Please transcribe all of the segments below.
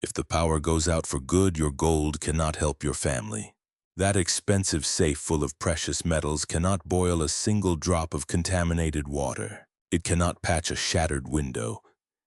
If the power goes out for good, your gold cannot help your family. That expensive safe full of precious metals cannot boil a single drop of contaminated water. It cannot patch a shattered window,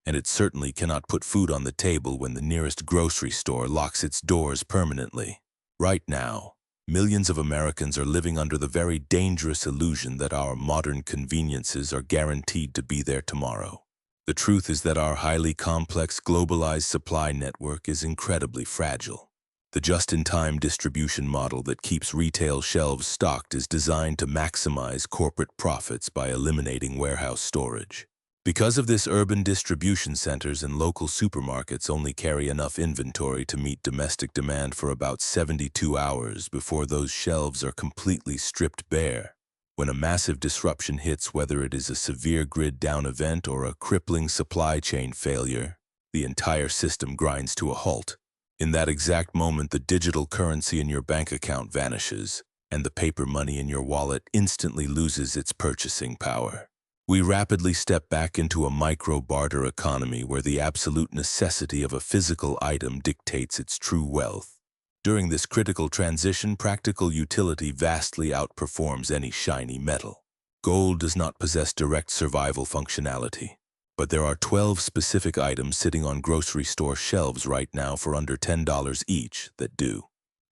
and it certainly cannot put food on the table when the nearest grocery store locks its doors permanently. Right now, millions of Americans are living under the very dangerous illusion that our modern conveniences are guaranteed to be there tomorrow. The truth is that our highly complex globalized supply network is incredibly fragile. The just-in-time distribution model that keeps retail shelves stocked is designed to maximize corporate profits by eliminating warehouse storage. Because of this, urban distribution centers and local supermarkets only carry enough inventory to meet domestic demand for about 72 hours before those shelves are completely stripped bare. When a massive disruption hits, whether it is a severe grid-down event or a crippling supply chain failure, the entire system grinds to a halt. In that exact moment, the digital currency in your bank account vanishes, and the paper money in your wallet instantly loses its purchasing power. We rapidly step back into a micro-barter economy where the absolute necessity of a physical item dictates its true wealth. During this critical transition, practical utility vastly outperforms any shiny metal. Gold does not possess direct survival functionality, but there are 12 specific items sitting on grocery store shelves right now for under $10 each that do.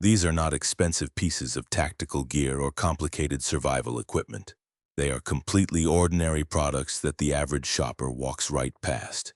These are not expensive pieces of tactical gear or complicated survival equipment. They are completely ordinary products that the average shopper walks right past,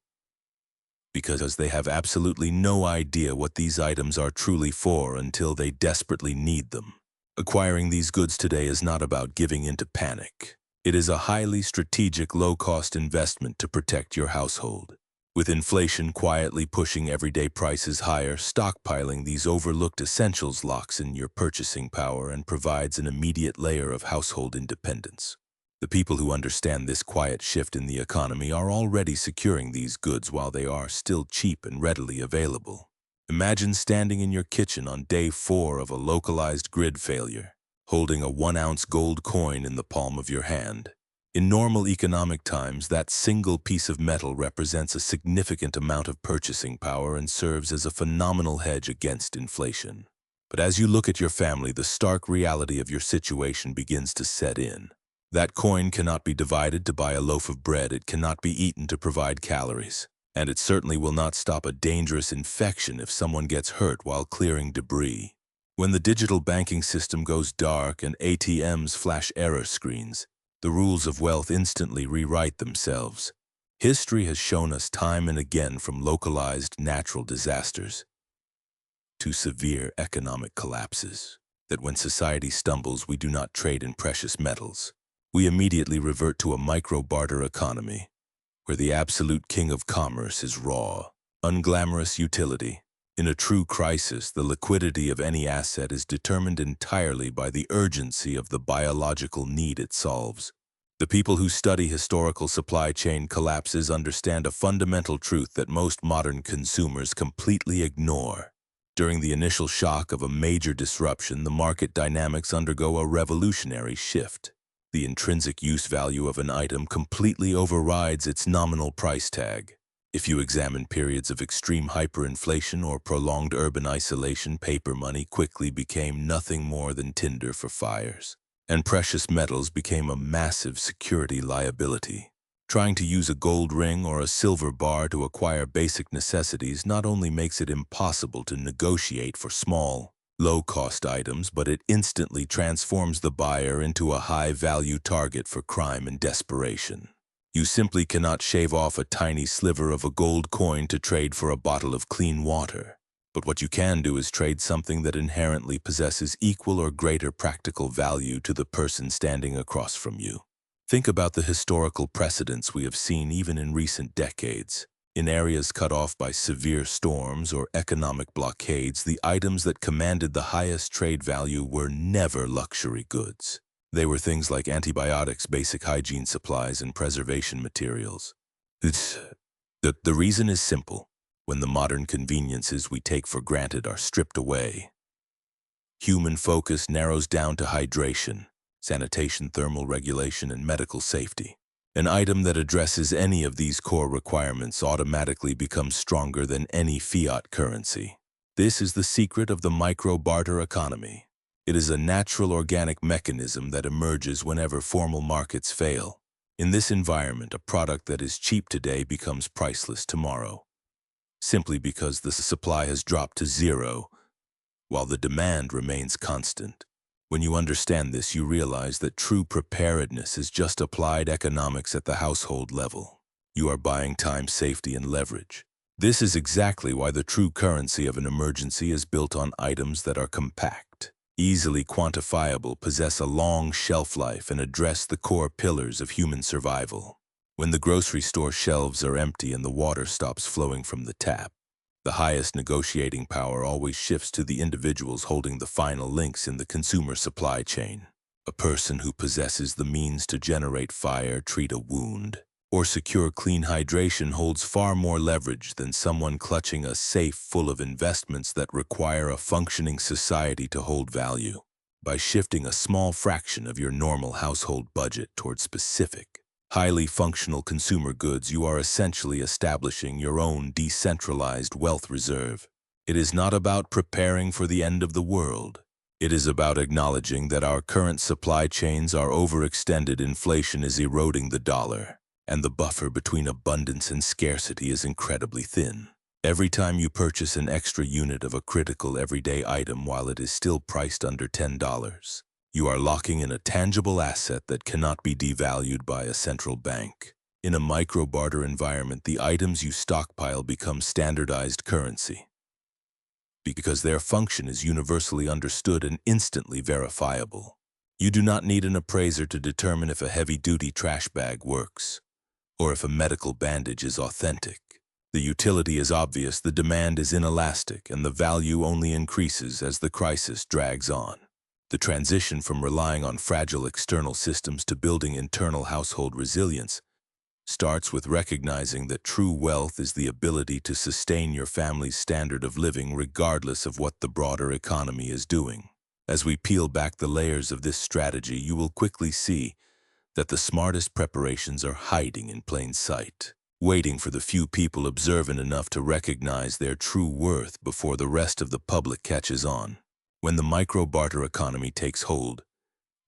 because they have absolutely no idea what these items are truly for until they desperately need them. Acquiring these goods today is not about giving in to panic. It is a highly strategic, low-cost investment to protect your household. With inflation quietly pushing everyday prices higher, stockpiling these overlooked essentials locks in your purchasing power and provides an immediate layer of household independence. The people who understand this quiet shift in the economy are already securing these goods while they are still cheap and readily available. Imagine standing in your kitchen on day 4 of a localized grid failure, holding a 1-ounce gold coin in the palm of your hand. In normal economic times, that single piece of metal represents a significant amount of purchasing power and serves as a phenomenal hedge against inflation. But as you look at your family, the stark reality of your situation begins to set in. That coin cannot be divided to buy a loaf of bread, it cannot be eaten to provide calories, and it certainly will not stop a dangerous infection if someone gets hurt while clearing debris. When the digital banking system goes dark and ATMs flash error screens, the rules of wealth instantly rewrite themselves. History has shown us time and again, from localized natural disasters to severe economic collapses, that when society stumbles, we do not trade in precious metals. We immediately revert to a micro-barter economy, where the absolute king of commerce is raw, unglamorous utility. In a true crisis, the liquidity of any asset is determined entirely by the urgency of the biological need it solves. The people who study historical supply chain collapses understand a fundamental truth that most modern consumers completely ignore. During the initial shock of a major disruption, the market dynamics undergo a revolutionary shift. The intrinsic use value of an item completely overrides its nominal price tag. If you examine periods of extreme hyperinflation or prolonged urban isolation, paper money quickly became nothing more than tinder for fires, and precious metals became a massive security liability. Trying to use a gold ring or a silver bar to acquire basic necessities not only makes it impossible to negotiate for small, low-cost items, but it instantly transforms the buyer into a high-value target for crime and desperation. You simply cannot shave off a tiny sliver of a gold coin to trade for a bottle of clean water. But what you can do is trade something that inherently possesses equal or greater practical value to the person standing across from you. Think about the historical precedents we have seen even in recent decades. In areas cut off by severe storms or economic blockades, the items that commanded the highest trade value were never luxury goods. They were things like antibiotics, basic hygiene supplies, and preservation materials. The reason is simple. When the modern conveniences we take for granted are stripped away, human focus narrows down to hydration, sanitation, thermal regulation, and medical safety. An item that addresses any of these core requirements automatically becomes stronger than any fiat currency. This is the secret of the micro-barter economy. It is a natural organic mechanism that emerges whenever formal markets fail. In this environment, a product that is cheap today becomes priceless tomorrow, simply because the supply has dropped to zero, while the demand remains constant. When you understand this, you realize that true preparedness is just applied economics at the household level. You are buying time, safety, and leverage. This is exactly why the true currency of an emergency is built on items that are compact, easily quantifiable, possess a long shelf life, and address the core pillars of human survival. When the grocery store shelves are empty and the water stops flowing from the tap, the highest negotiating power always shifts to the individuals holding the final links in the consumer supply chain. A person who possesses the means to generate fire, treat a wound, or secure clean hydration holds far more leverage than someone clutching a safe full of investments that require a functioning society to hold value. By shifting a small fraction of your normal household budget towards specific, highly functional consumer goods, you are essentially establishing your own decentralized wealth reserve. It is not about preparing for the end of the world. It is about acknowledging that our current supply chains are overextended, inflation is eroding the dollar, and the buffer between abundance and scarcity is incredibly thin. Every time you purchase an extra unit of a critical everyday item while it is still priced under $10, you are locking in a tangible asset that cannot be devalued by a central bank. In a micro-barter environment, the items you stockpile become standardized currency because their function is universally understood and instantly verifiable. You do not need an appraiser to determine if a heavy-duty trash bag works, or if a medical bandage is authentic. The utility is obvious, the demand is inelastic, and the value only increases as the crisis drags on. The transition from relying on fragile external systems to building internal household resilience starts with recognizing that true wealth is the ability to sustain your family's standard of living regardless of what the broader economy is doing. As we peel back the layers of this strategy, you will quickly see that the smartest preparations are hiding in plain sight, waiting for the few people observant enough to recognize their true worth before the rest of the public catches on. When the micro-barter economy takes hold,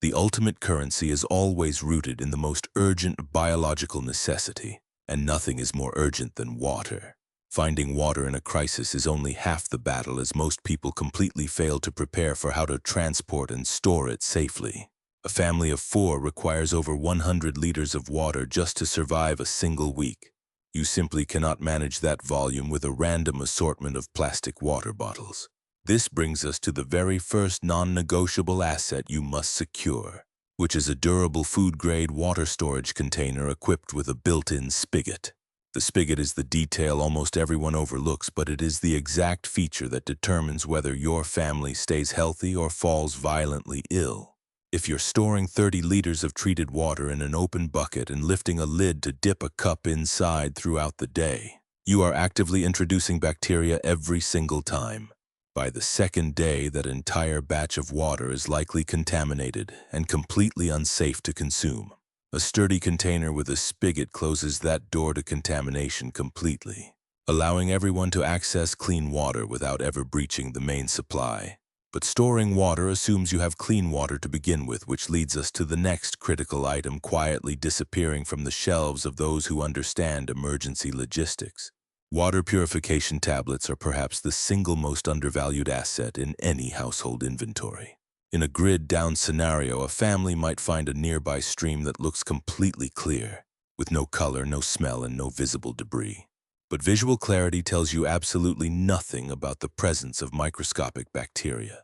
the ultimate currency is always rooted in the most urgent biological necessity, and nothing is more urgent than water. Finding water in a crisis is only half the battle, as most people completely fail to prepare for how to transport and store it safely. A family of 4 requires over 100 liters of water just to survive a single week. You simply cannot manage that volume with a random assortment of plastic water bottles. This brings us to the very first non-negotiable asset you must secure, which is a durable food-grade water storage container equipped with a built-in spigot. The spigot is the detail almost everyone overlooks, but it is the exact feature that determines whether your family stays healthy or falls violently ill. If you're storing 30 liters of treated water in an open bucket and lifting a lid to dip a cup inside throughout the day, you are actively introducing bacteria every single time. By the second day, that entire batch of water is likely contaminated and completely unsafe to consume. A sturdy container with a spigot closes that door to contamination completely, allowing everyone to access clean water without ever breaching the main supply. But storing water assumes you have clean water to begin with, which leads us to the next critical item quietly disappearing from the shelves of those who understand emergency logistics. Water purification tablets are perhaps the single most undervalued asset in any household inventory. In a grid-down scenario, a family might find a nearby stream that looks completely clear, with no color, no smell, and no visible debris. But visual clarity tells you absolutely nothing about the presence of microscopic bacteria.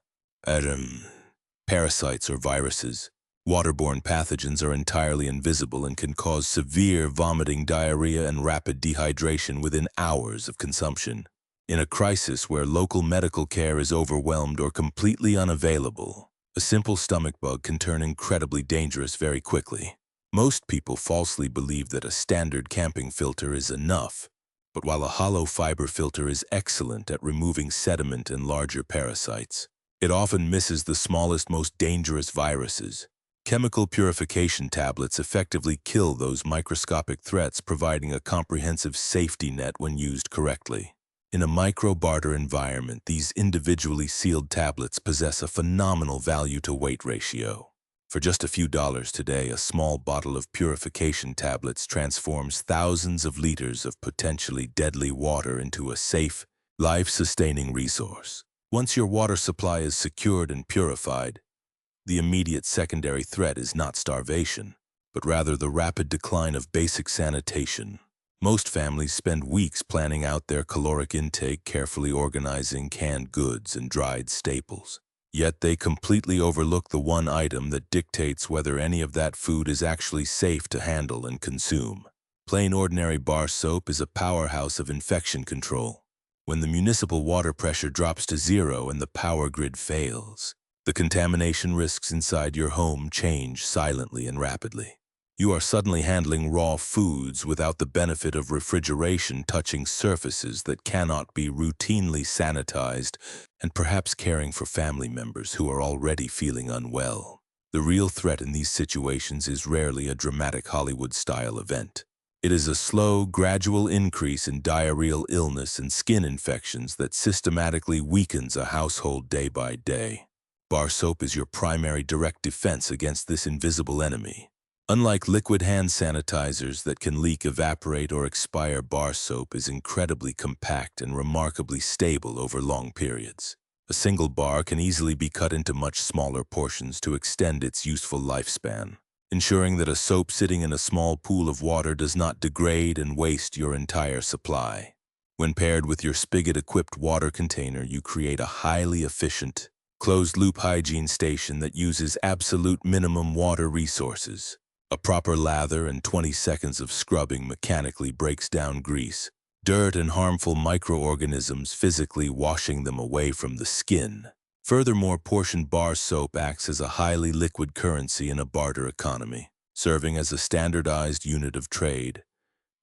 Parasites or viruses. Waterborne pathogens are entirely invisible and can cause severe vomiting, diarrhea, and rapid dehydration within hours of consumption. In a crisis where local medical care is overwhelmed or completely unavailable, a simple stomach bug can turn incredibly dangerous very quickly. Most people falsely believe that a standard camping filter is enough, but while a hollow fiber filter is excellent at removing sediment and larger parasites, it often misses the smallest, most dangerous viruses. Chemical purification tablets effectively kill those microscopic threats, providing a comprehensive safety net when used correctly. In a micro-barter environment, these individually sealed tablets possess a phenomenal value-to-weight ratio. For just a few dollars today, a small bottle of purification tablets transforms thousands of liters of potentially deadly water into a safe, life-sustaining resource. Once your water supply is secured and purified, the immediate secondary threat is not starvation, but rather the rapid decline of basic sanitation. Most families spend weeks planning out their caloric intake, carefully organizing canned goods and dried staples. Yet they completely overlook the one item that dictates whether any of that food is actually safe to handle and consume. Plain ordinary bar soap is a powerhouse of infection control. When the municipal water pressure drops to zero and the power grid fails, the contamination risks inside your home change silently and rapidly. You are suddenly handling raw foods without the benefit of refrigeration, touching surfaces that cannot be routinely sanitized, and perhaps caring for family members who are already feeling unwell. The real threat in these situations is rarely a dramatic Hollywood-style event. It is a slow, gradual increase in diarrheal illness and skin infections that systematically weakens a household day by day. Bar soap is your primary direct defense against this invisible enemy. Unlike liquid hand sanitizers that can leak, evaporate, or expire, bar soap is incredibly compact and remarkably stable over long periods. A single bar can easily be cut into much smaller portions to extend its useful lifespan, ensuring that a soap sitting in a small pool of water does not degrade and waste your entire supply. When paired with your spigot-equipped water container, you create a highly efficient, closed-loop hygiene station that uses absolute minimum water resources. A proper lather and 20 seconds of scrubbing mechanically breaks down grease, dirt, and harmful microorganisms, physically washing them away from the skin. Furthermore, portioned bar soap acts as a highly liquid currency in a barter economy, serving as a standardized unit of trade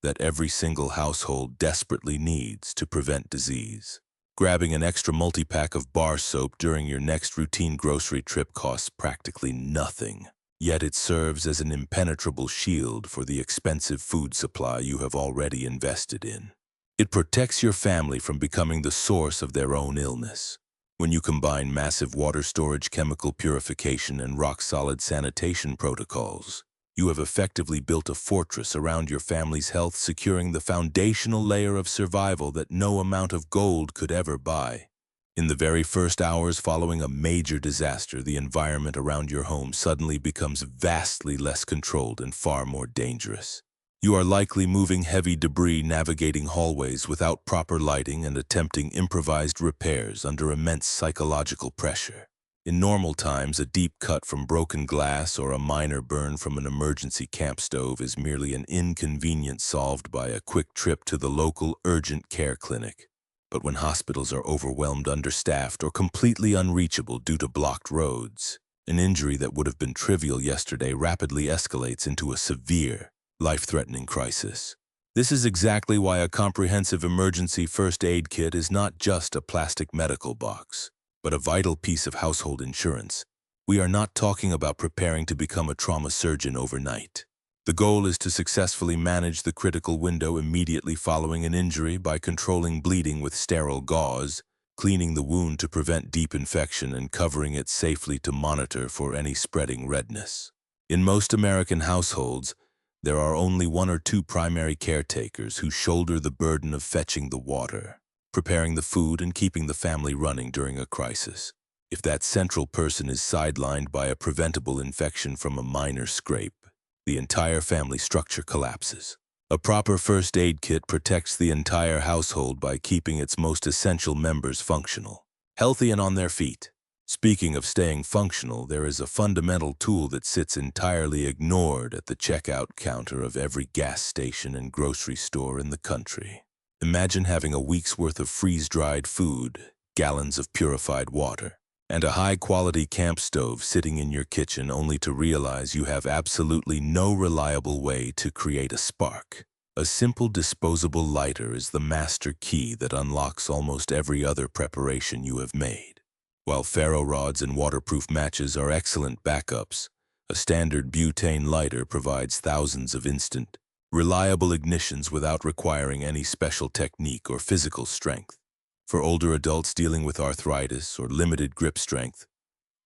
that every single household desperately needs to prevent disease. Grabbing an extra multi-pack of bar soap during your next routine grocery trip costs practically nothing. Yet it serves as an impenetrable shield for the expensive food supply you have already invested in. It protects your family from becoming the source of their own illness. When you combine massive water storage, chemical purification, and rock-solid sanitation protocols, you have effectively built a fortress around your family's health, securing the foundational layer of survival that no amount of gold could ever buy. In the very first hours following a major disaster, the environment around your home suddenly becomes vastly less controlled and far more dangerous. You are likely moving heavy debris, navigating hallways without proper lighting, and attempting improvised repairs under immense psychological pressure. In normal times, a deep cut from broken glass or a minor burn from an emergency camp stove is merely an inconvenience solved by a quick trip to the local urgent care clinic. But when hospitals are overwhelmed, understaffed, or completely unreachable due to blocked roads, an injury that would have been trivial yesterday rapidly escalates into a severe, life-threatening crisis. This is exactly why a comprehensive emergency first aid kit is not just a plastic medical box, but a vital piece of household insurance. We are not talking about preparing to become a trauma surgeon overnight. The goal is to successfully manage the critical window immediately following an injury by controlling bleeding with sterile gauze, cleaning the wound to prevent deep infection, and covering it safely to monitor for any spreading redness. In most American households, there are only one or two primary caretakers who shoulder the burden of fetching the water, preparing the food, and keeping the family running during a crisis. If that central person is sidelined by a preventable infection from a minor scrape, the entire family structure collapses. A proper first aid kit protects the entire household by keeping its most essential members functional, healthy, and on their feet. Speaking of staying functional, there is a fundamental tool that sits entirely ignored at the checkout counter of every gas station and grocery store in the country. Imagine having a week's worth of freeze-dried food, gallons of purified water, and a high-quality camp stove sitting in your kitchen, only to realize you have absolutely no reliable way to create a spark. A simple disposable lighter is the master key that unlocks almost every other preparation you have made. While ferro rods and waterproof matches are excellent backups, A standard butane lighter provides thousands of instant, reliable ignitions without requiring any special technique or physical strength. For older adults dealing with arthritis or limited grip strength,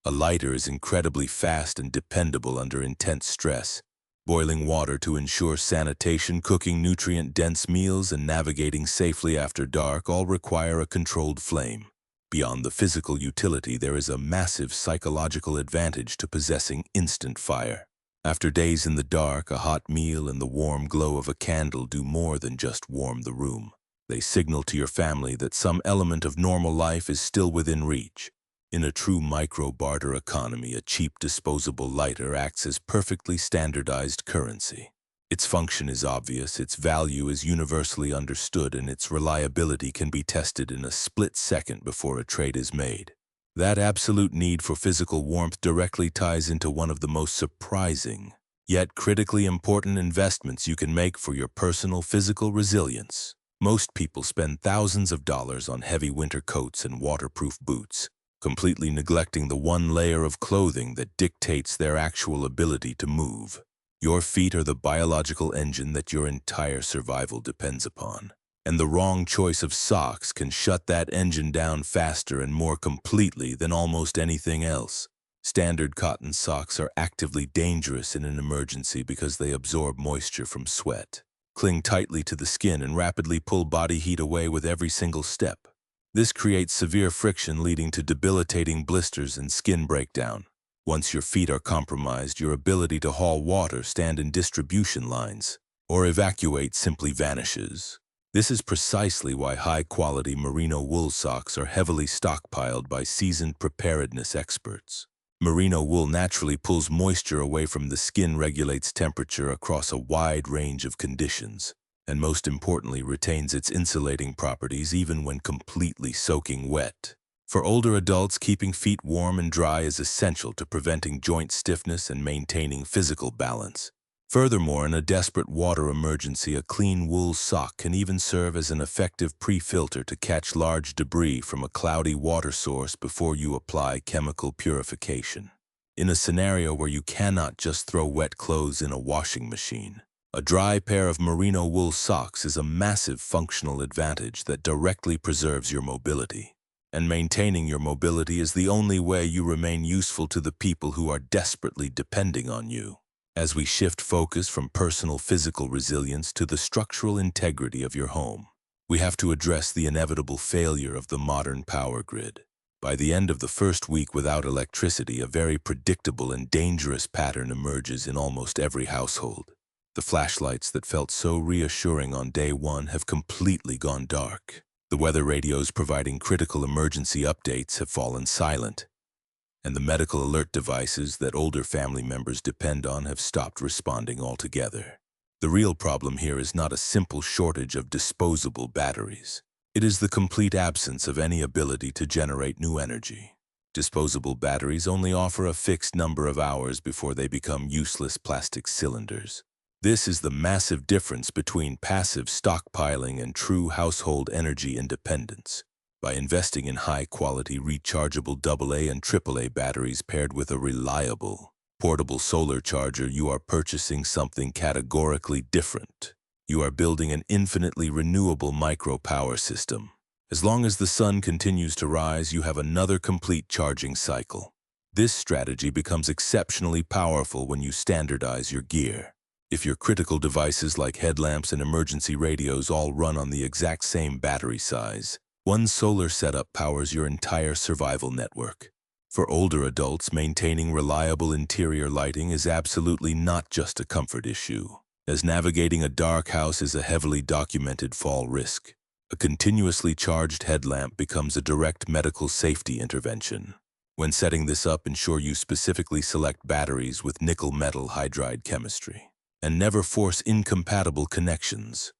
a lighter is incredibly fast and dependable under intense stress. Boiling water to ensure sanitation, cooking nutrient-dense meals, and navigating safely after dark all require a controlled flame. Beyond the physical utility, there is a massive psychological advantage to possessing instant fire. After days in the dark, a hot meal and the warm glow of a candle do more than just warm the room. They signal to your family that some element of normal life is still within reach. In a true micro-barter economy, a cheap disposable lighter acts as perfectly standardized currency. Its function is obvious, its value is universally understood, and its reliability can be tested in a split second before a trade is made. That absolute need for physical warmth directly ties into one of the most surprising, yet critically important investments you can make for your personal physical resilience. Most people spend thousands of dollars on heavy winter coats and waterproof boots, completely neglecting the one layer of clothing that dictates their actual ability to move. Your feet are the biological engine that your entire survival depends upon, and the wrong choice of socks can shut that engine down faster and more completely than almost anything else. Standard cotton socks are actively dangerous in an emergency because they absorb moisture from sweat, cling tightly to the skin, and rapidly pull body heat away with every single step. This creates severe friction, leading to debilitating blisters and skin breakdown. Once your feet are compromised, your ability to haul water, stand in distribution lines, or evacuate simply vanishes. This is precisely why high-quality merino wool socks are heavily stockpiled by seasoned preparedness experts. Merino wool naturally pulls moisture away from the skin, regulates temperature across a wide range of conditions, and most importantly, retains its insulating properties even when completely soaking wet. For older adults, keeping feet warm and dry is essential to preventing joint stiffness and maintaining physical balance. Furthermore, in a desperate water emergency, a clean wool sock can even serve as an effective pre-filter to catch large debris from a cloudy water source before you apply chemical purification. In a scenario where you cannot just throw wet clothes in a washing machine, a dry pair of merino wool socks is a massive functional advantage that directly preserves your mobility. And maintaining your mobility is the only way you remain useful to the people who are desperately depending on you. As we shift focus from personal physical resilience to the structural integrity of your home, we have to address the inevitable failure of the modern power grid. By the end of the first week without electricity, a very predictable and dangerous pattern emerges in almost every household. The flashlights that felt so reassuring on day one have completely gone dark. The weather radios providing critical emergency updates have fallen silent, and the medical alert devices that older family members depend on have stopped responding altogether. The real problem here is not a simple shortage of disposable batteries. It is the complete absence of any ability to generate new energy. Disposable batteries only offer a fixed number of hours before they become useless plastic cylinders. This is the massive difference between passive stockpiling and true household energy independence. By investing in high-quality rechargeable AA and AAA batteries paired with a reliable, portable solar charger, you are purchasing something categorically different. You are building an infinitely renewable micro-power system. As long as the sun continues to rise, you have another complete charging cycle. This strategy becomes exceptionally powerful when you standardize your gear. If your critical devices like headlamps and emergency radios all run on the exact same battery size, one solar setup powers your entire survival network. For older adults, maintaining reliable interior lighting is absolutely not just a comfort issue, as navigating a dark house is a heavily documented fall risk. A continuously charged headlamp becomes a direct medical safety intervention. When setting this up, ensure you specifically select batteries with nickel-metal hydride chemistry, and never force incompatible connections,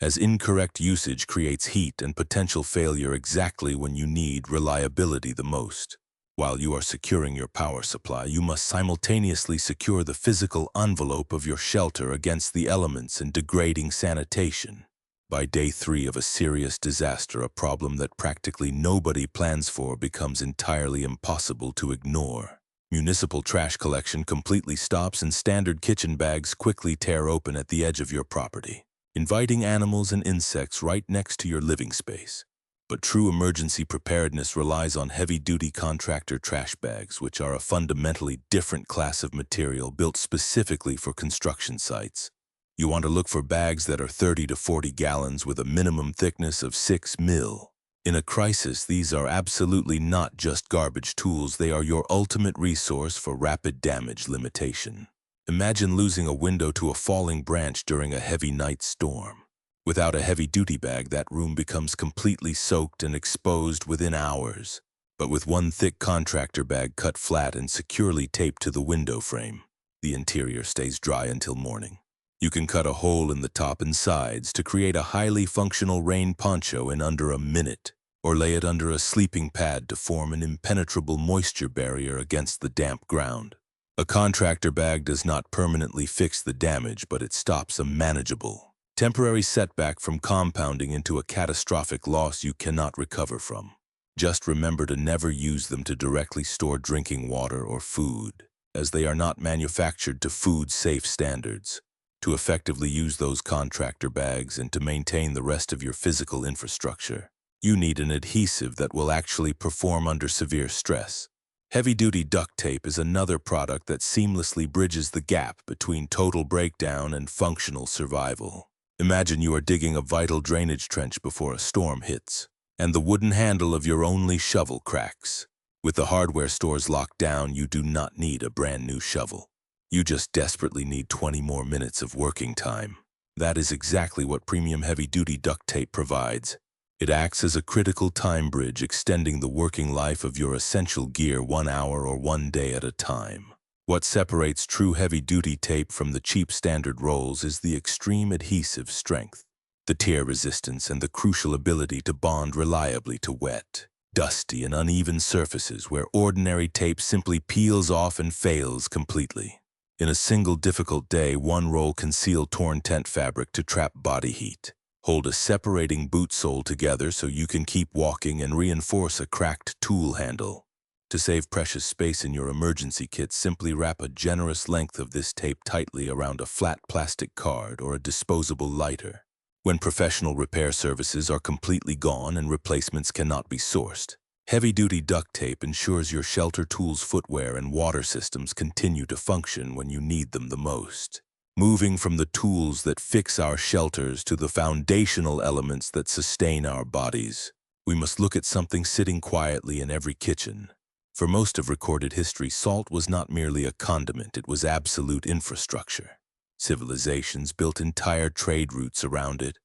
as incorrect usage creates heat and potential failure exactly when you need reliability the most. While you are securing your power supply, you must simultaneously secure the physical envelope of your shelter against the elements and degrading sanitation. By day 3 of a serious disaster, a problem that practically nobody plans for becomes entirely impossible to ignore. Municipal trash collection completely stops and standard kitchen bags quickly tear open at the edge of your property, inviting animals and insects right next to your living space. But true emergency preparedness relies on heavy-duty contractor trash bags, which are a fundamentally different class of material built specifically for construction sites. You want to look for bags that are 30 to 40 gallons with a minimum thickness of 6 mil. In a crisis, these are absolutely not just garbage tools, they are your ultimate resource for rapid damage limitation. Imagine losing a window to a falling branch during a heavy night storm. Without a heavy-duty bag, that room becomes completely soaked and exposed within hours. But with one thick contractor bag cut flat and securely taped to the window frame, the interior stays dry until morning. You can cut a hole in the top and sides to create a highly functional rain poncho in under a minute, or lay it under a sleeping pad to form an impenetrable moisture barrier against the damp ground. A contractor bag does not permanently fix the damage, but it stops a manageable, temporary setback from compounding into a catastrophic loss you cannot recover from. Just remember to never use them to directly store drinking water or food, as they are not manufactured to food-safe standards. To effectively use those contractor bags and to maintain the rest of your physical infrastructure, you need an adhesive that will actually perform under severe stress. Heavy-duty duct tape is another product that seamlessly bridges the gap between total breakdown and functional survival. Imagine you are digging a vital drainage trench before a storm hits, and the wooden handle of your only shovel cracks. With the hardware stores locked down, you do not need a brand new shovel. You just desperately need 20 more minutes of working time. That is exactly what premium heavy-duty duct tape provides. It acts as a critical time bridge, extending the working life of your essential gear 1 hour or 1 day at a time. What separates true heavy-duty tape from the cheap standard rolls is the extreme adhesive strength, the tear resistance, and the crucial ability to bond reliably to wet, dusty, and uneven surfaces where ordinary tape simply peels off and fails completely. In a single difficult day, one roll can seal torn tent fabric to trap body heat, hold a separating boot sole together so you can keep walking, and reinforce a cracked tool handle. To save precious space in your emergency kit, simply wrap a generous length of this tape tightly around a flat plastic card or a disposable lighter. When professional repair services are completely gone and replacements cannot be sourced, heavy-duty duct tape ensures your shelter tools, footwear, and water systems continue to function when you need them the most. Moving from the tools that fix our shelters to the foundational elements that sustain our bodies, we must look at something sitting quietly in every kitchen. For most of recorded history, salt was not merely a condiment, it was absolute infrastructure. Civilizations built entire trade routes around it,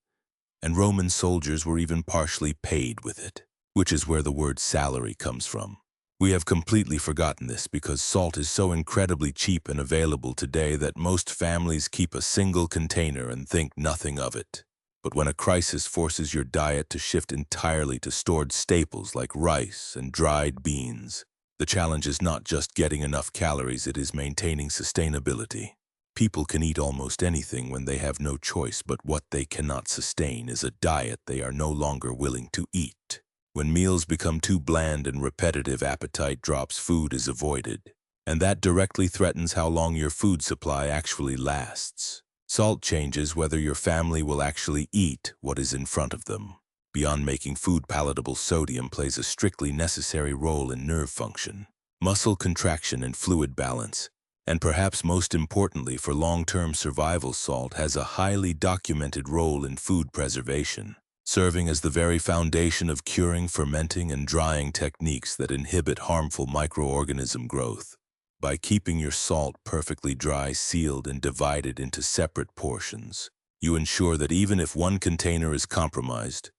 and Roman soldiers were even partially paid with it, which is where the word salary comes from. We have completely forgotten this because salt is so incredibly cheap and available today that most families keep a single container and think nothing of it. But when a crisis forces your diet to shift entirely to stored staples like rice and dried beans, the challenge is not just getting enough calories, it is maintaining sustainability. People can eat almost anything when they have no choice, but what they cannot sustain is a diet they are no longer willing to eat. When meals become too bland and repetitive, appetite drops, food is avoided, and that directly threatens how long your food supply actually lasts. Salt changes whether your family will actually eat what is in front of them. Beyond making food palatable, sodium plays a strictly necessary role in nerve function, muscle contraction, and fluid balance. And perhaps most importantly, for long-term survival, salt has a highly documented role in food preservation, serving as the very foundation of curing, fermenting, and drying techniques that inhibit harmful microorganism growth. By keeping your salt perfectly dry, sealed, and divided into separate portions, you ensure that even if one container is compromised,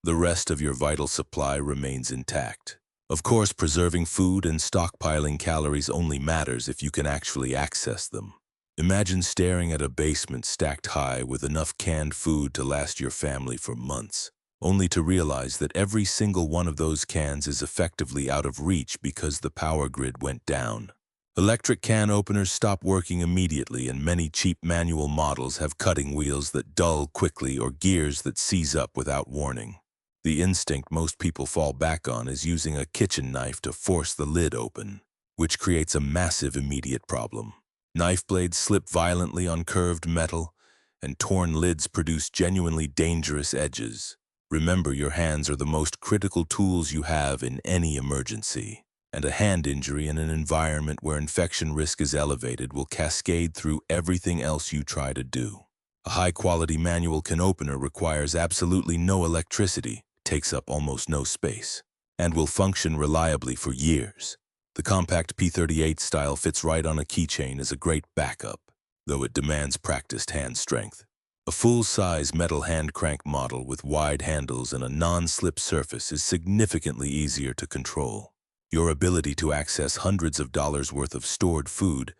the rest of your vital supply remains intact. Of course, preserving food and stockpiling calories only matters if you can actually access them. Imagine staring at a basement stacked high with enough canned food to last your family for months, only to realize that every single one of those cans is effectively out of reach because the power grid went down. Electric can openers stop working immediately, and many cheap manual models have cutting wheels that dull quickly or gears that seize up without warning. The instinct most people fall back on is using a kitchen knife to force the lid open. which creates a massive immediate problem. Knife blades slip violently on curved metal, and torn lids produce genuinely dangerous edges. Remember, your hands are the most critical tools you have in any emergency, and a hand injury in an environment where infection risk is elevated will cascade through everything else you try to do. A high-quality manual can opener requires absolutely no electricity, takes up almost no space, and will function reliably for years. The compact P38 style fits right on a keychain as a great backup, though it demands practiced hand strength. A full-size metal hand crank model with wide handles and a non-slip surface is significantly easier to control. Your ability to access hundreds of dollars worth of stored food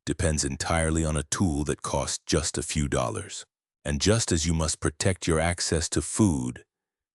depends entirely on a tool that costs just a few dollars. And just as you must protect your access to food,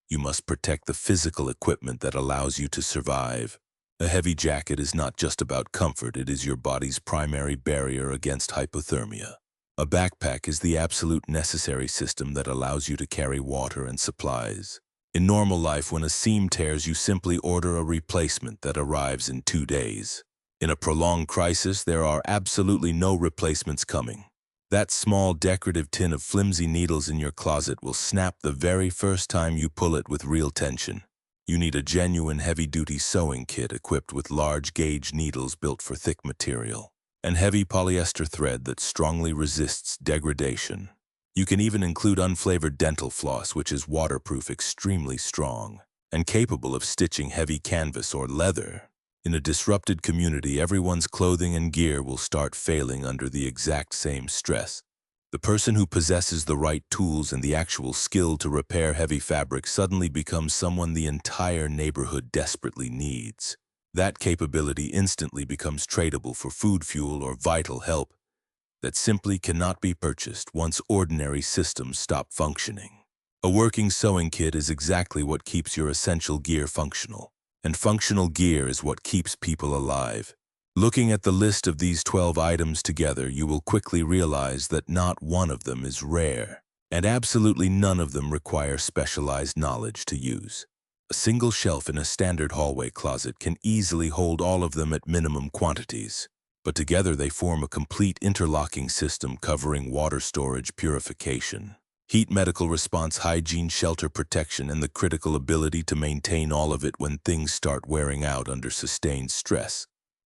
you must protect the physical equipment that allows you to survive. A heavy jacket is not just about comfort, it is your body's primary barrier against hypothermia. A backpack is the absolute necessary system that allows you to carry water and supplies. In normal life, when a seam tears, you simply order a replacement that arrives in 2 days. In a prolonged crisis, there are absolutely no replacements coming. That small decorative tin of flimsy needles in your closet will snap the very first time you pull it with real tension. You need a genuine heavy-duty sewing kit equipped with large-gauge needles built for thick material, and heavy polyester thread that strongly resists degradation. You can even include unflavored dental floss, which is waterproof, extremely strong, and capable of stitching heavy canvas or leather. In a disrupted community, everyone's clothing and gear will start failing under the exact same stress. The person who possesses the right tools and the actual skill to repair heavy fabric suddenly becomes someone the entire neighborhood desperately needs. That capability instantly becomes tradable for food, fuel, or vital help that simply cannot be purchased once ordinary systems stop functioning. A working sewing kit is exactly what keeps your essential gear functional, and functional gear is what keeps people alive. Looking at the list of these 12 items together, you will quickly realize that not one of them is rare, and absolutely none of them require specialized knowledge to use. A single shelf in a standard hallway closet can easily hold all of them at minimum quantities, but together they form a complete interlocking system covering water storage, purification, heat, medical response, hygiene, shelter, protection, and the critical ability to maintain all of it when things start wearing out under sustained stress.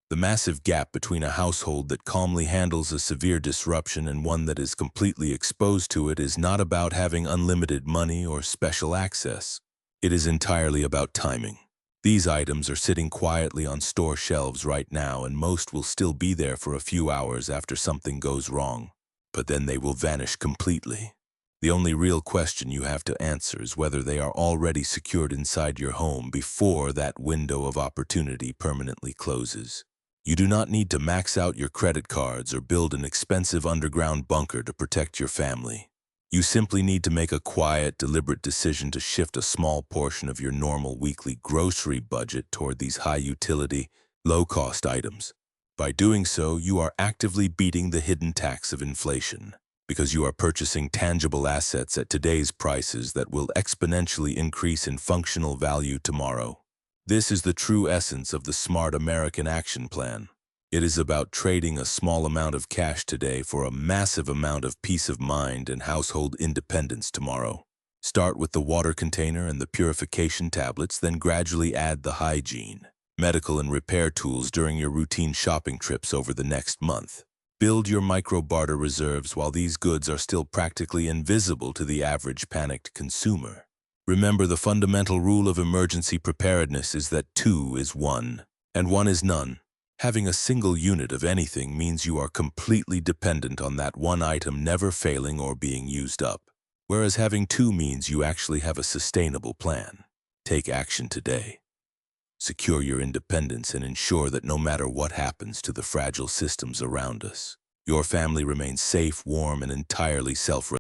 The massive gap between a household that calmly handles a severe disruption and one that is completely exposed to it is not about having unlimited money or special access. It is entirely about timing. These items are sitting quietly on store shelves right now, and most will still be there for a few hours after something goes wrong, but then they will vanish completely. The only real question you have to answer is whether they are already secured inside your home before that window of opportunity permanently closes. You do not need to max out your credit cards or build an expensive underground bunker to protect your family. You simply need to make a quiet, deliberate decision to shift a small portion of your normal weekly grocery budget toward these high-utility, low-cost items. By doing so, you are actively beating the hidden tax of inflation, because you are purchasing tangible assets at today's prices that will exponentially increase in functional value tomorrow. This is the true essence of the Smart American Action Plan. It is about trading a small amount of cash today for a massive amount of peace of mind and household independence tomorrow. Start with the water container and the purification tablets, then gradually add the hygiene, medical, and repair tools during your routine shopping trips over the next month. Build your micro-barter reserves while these goods are still practically invisible to the average panicked consumer. Remember, the fundamental rule of emergency preparedness is that 2 is 1, and 1 is none. Having a single unit of anything means you are completely dependent on that one item never failing or being used up, whereas having 2 means you actually have a sustainable plan. Take action today. Secure your independence and ensure that no matter what happens to the fragile systems around us, your family remains safe, warm, and entirely self-reliant.